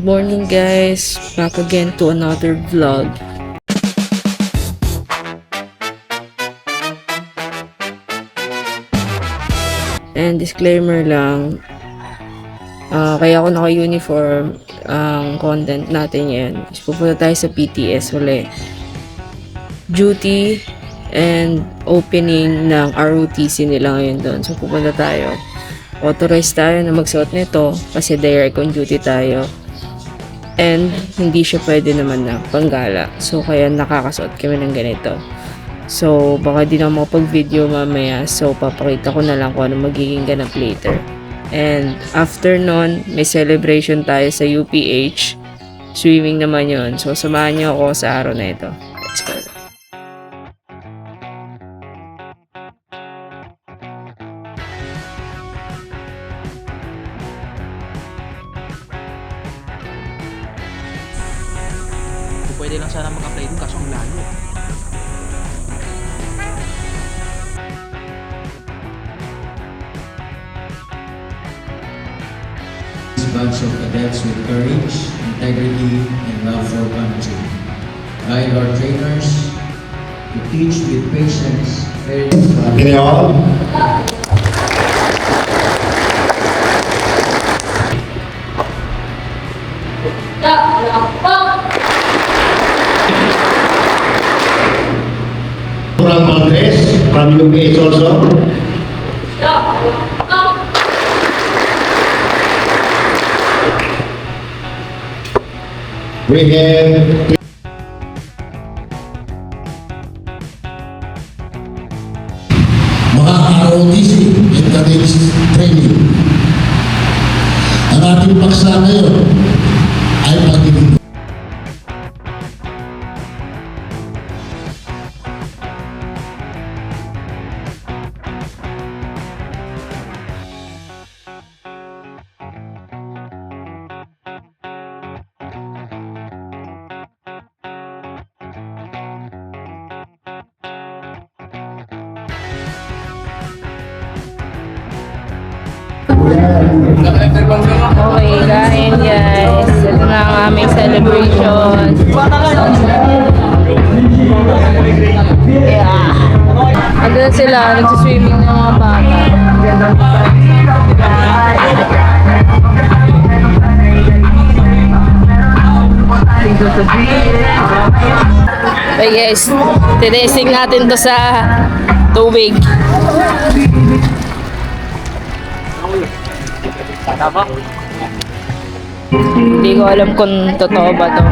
Good morning guys, back again to another vlog. And disclaimer lang, kaya ako naka-uniform, ang content natin yan is pupunta tayo sa PTS uli. Duty and opening ng ROTC nila ngayon doon. So pupunta tayo. Authorized tayo na magsuot nito kasi direct on duty tayo. And hindi siya pwede naman na panggala. So kaya nakakasuot kami ng ganito. So baka di na makapag-video mamaya. So papakita ko na lang kung ano magiging ganap later. And after nun, may celebration tayo sa UPH. Swimming naman yon. So samahan niyo ako sa araw na ito. Let's go. Pwede lang sana mag-apply dun kaso ang layo. This bunch of cadets with courage, integrity, and love for country. Guide our trainers to teach with patience, fairness. Can you all? From Andres, from UPH also. We have mga ROTC and cadets training. Ang ating paksa ngayon ay pagiging Okay, kain guys. Ito na ang aming celebration. Yeah. Ando na sila, nagsiswimming ng mga bata. Okay guys, tinesting natin to sa tubig. Hindi ko alam kung totoo ba to.